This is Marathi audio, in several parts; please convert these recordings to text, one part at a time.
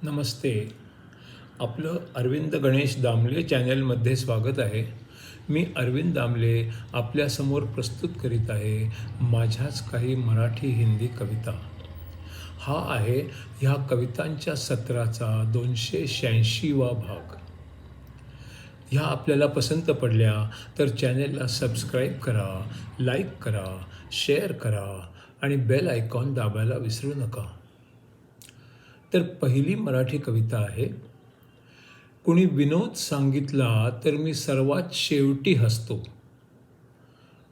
नमस्ते. आपलं अरविंद गणेश दामले चॅनलमध्ये स्वागत आहे. मी अरविंद दामले आपल्यासमोर प्रस्तुत करीत आहे माझ्याच काही मराठी हिंदी कविता. हा आहे ह्या कवितांच्या सत्राचा 286वा भाग. ह्या आपल्याला पसंत पडल्या तर चॅनेलला सबस्क्राईब करा, लाईक करा, शेअर करा आणि बेल आयकॉन दाबायला विसरू नका. तर पहिली मराठी कविता आहे. कुणी विनोद सांगितला तर मी सर्वात शेवटी हसतो.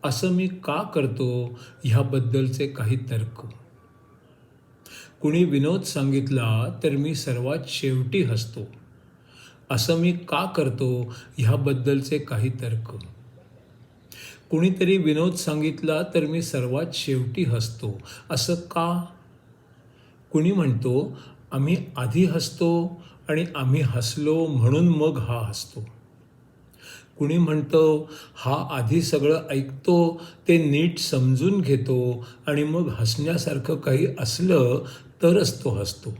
असं मी का करतो ह्याबद्दलचे काही तर्क. कुणी विनोद सांगितला तर मी सर्वात शेवटी हसतो. असं मी का करतो ह्याबद्दलचे काही तर्क. कुणीतरी विनोद सांगितला तर मी सर्वात शेवटी हसतो. असं का? कुणी म्हणतो आम्ही आधी हसतो आणि आम्ही हसलो म्हणून मग हा हसतो. कुणी म्हणतो हा आधी सगळं ऐकतो, ते नीट समजून घेतो आणि मग हसण्यासारखं काही असलं तरच तो हसतो.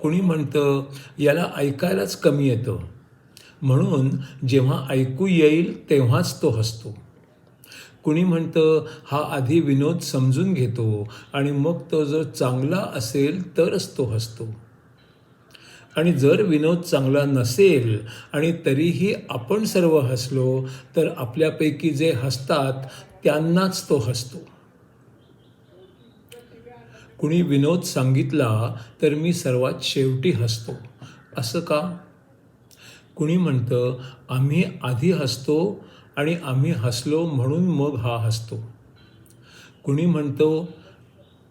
कुणी म्हणतं याला ऐकायलाच कमी येतं, म्हणून जेव्हा ऐकू येईल तेव्हाच तो हसतो. कुणी म्हणतं हा आधी विनोद समजून घेतो आणि मग तो जर चांगला असेल तरच तो हसतो. आणि जर विनोद चांगला नसेल आणि तरीही आपण सर्व हसलो तर आपल्यापैकी जे हसतात त्यांनाच तो हसतो. कुणी विनोद सांगितला तर मी सर्वात शेवटी हसतो. असं का? कुणी म्हणतं आम्ही आधी हसतो आणि आम्ही हसलो म्हणून मग हा हसतो. कुणी म्हणतो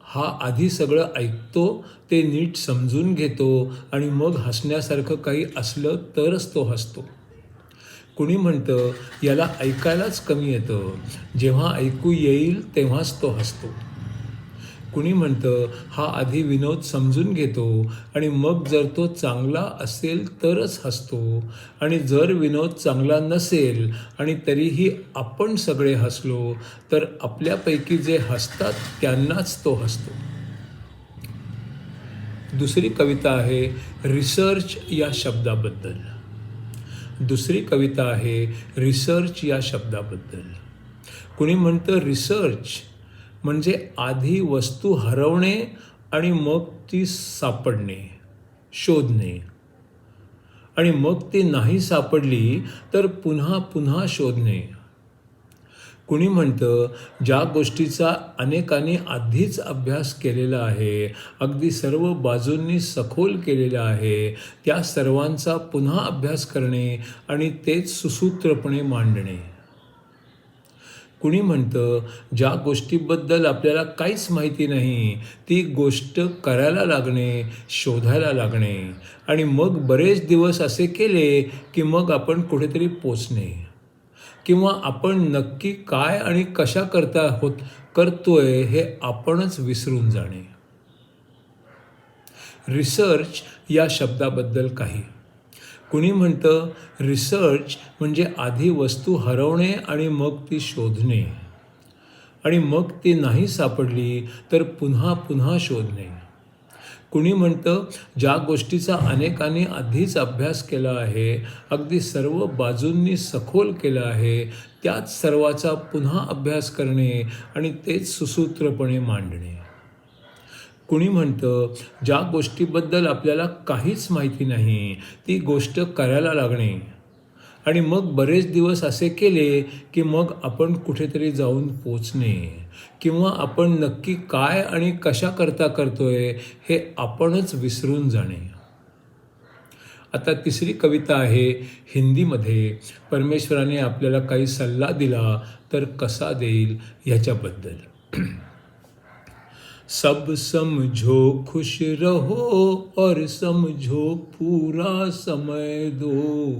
हा आधी सगळं ऐकतो, ते नीट समजून घेतो आणि मग हसण्यासारखं काही असलं तरच तो हसतो. कुणी म्हणतं याला ऐकायलाच कमी येतं, जेव्हा ऐकू येईल तेव्हाच तो हसतो. कुणी म्हणतं हा आधी विनोद समजून घेतो आणि मग जर तो चांगला असेल तरच हसतो. आणि जर विनोद चांगला नसेल आणि तरीही आपण सगळे हसलो तर आपल्यापैकी जे हसतात त्यांनाच तो हसतो. दुसरी कविता आहे रिसर्च या शब्दाबद्दल. दुसरी कविता आहे रिसर्च या शब्दाबद्दल. कुणी म्हणतं रिसर्च म्हणजे आधी वस्तू हरवणे आणि मग ती सापडणे, शोधणे. आणि मग ती नाही सापडली तर पुन्हा पुन्हा शोधणे. कुणी म्हणतं ज्या गोष्टीचा अनेकांनी आधीच अभ्यास केलेला आहे, अगदी सर्व बाजूंनी सखोल केलेला आहे, त्या सर्वांचा पुन्हा अभ्यास करणे आणि तेच सुसूत्रपणे मांडणे. कुणी म्हणतं ज्या गोष्टीबद्दल आपल्याला काहीच माहिती नाही ती गोष्ट करायला लागणे, शोधायला लागणे आणि मग बरेच दिवस असे केले की मग आपण कुठेतरी पोचणे किंवा आपण नक्की काय आणि कशा करतोय हे आपणच विसरून जाणे. रिसर्च या शब्दाबद्दल काही. कुणी म्हणतं रिसर्च म्हणजे आधी वस्तू हरवणे आणि मग ती शोधणे आणि मग ती नाही सापडली तर पुन्हा पुन्हा शोधणे. कुणी म्हणतं ज्या गोष्टीचा अनेकांनी आधीच अभ्यास केला आहे, अगदी सर्व बाजूंनी सखोल केला आहे, त्याच सर्वाचा पुन्हा अभ्यास करणे आणि तेच सुसूत्रपणे मांडणे. कुणी म्हणतं ज्या गोष्टीबद्दल आपल्याला काहीच माहिती नाही ती गोष्ट करायला लागणे आणि मग बरेच दिवस असे केले की मग आपण कुठेतरी जाऊन पोचणे किंवा आपण नक्की काय आणि कशा करतोय हे आपणच विसरून जाणे. आता तिसरी कविता आहे हिंदीमध्ये. परमेश्वराने आपल्याला काही सल्ला दिला तर कसा देईल ह्याच्याबद्दल. सब समझो खुश रहो और समझो पूरा समय दो.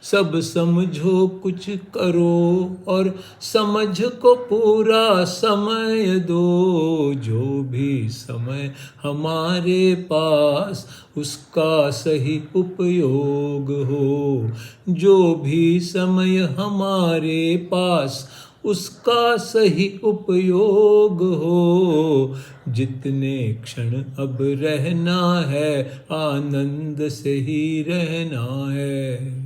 सब समझो कुछ करो और समझ को पूरा समय दो. जो भी समय हमारे पास उसका सही उपयोग हो. जो भी समय हमारे पास उसका सही उपयोग हो। जितने क्षण अब रहना है आनंद से ही रहना है।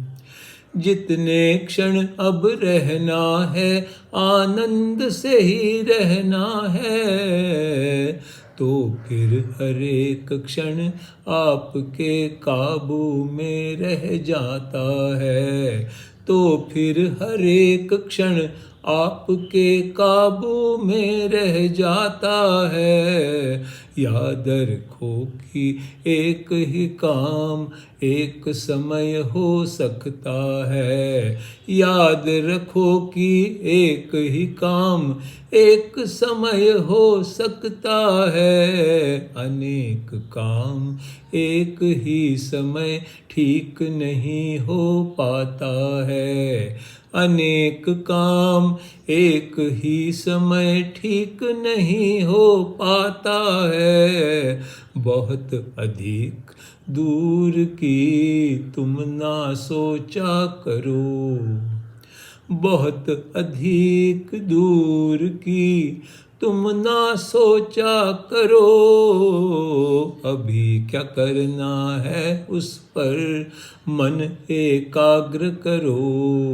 जितने क्षण अब रहना है आनंद से ही रहना है। तो फिर हर एक क्षण आपके काबू में रह जाता है। तो फिर हर एक क्षण आपके काबू में रह जाता है। याद रखो कि एक ही काम एक समय हो सकता है। याद रखो कि एक ही काम एक समय हो सकता है। अनेक काम एक ही समय ठीक नहीं हो पाता है। अनेक काम एक ही समय ठीक नहीं हो पाता है। बहुत अधिक दूर की तुम ना सोचा करो। बहुत अधिक दूर की तुम ना सोचा करो। अभी क्या करना है उस पर मन एकाग्र करो।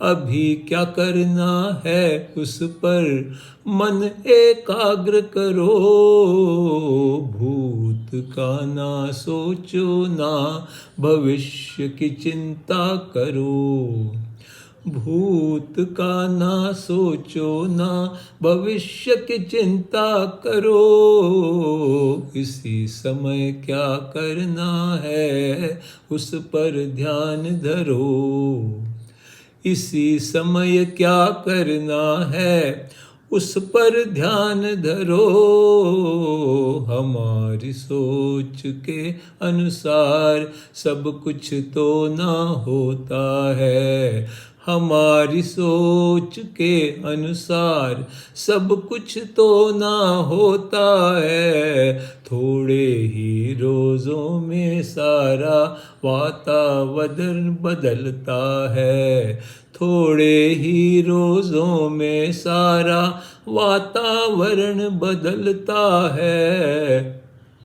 अभी क्या करना है उस पर मन एकाग्र करो। भूत का ना सोचो ना भविष्य की चिंता करो। भूत का ना सोचो ना भविष्य की चिंता करो। इसी समय क्या करना है उस पर ध्यान धरो। इसी समय क्या करना है उस पर ध्यान धरो। हमारी सोच के अनुसार सब कुछ तो ना होता है। हमारी सोच के अनुसार सब कुछ तो ना होता है। थोड़े ही रोज़ों में सारा वातावरण बदलता है। थोड़े ही रोज़ों में सारा वातावरण बदलता है।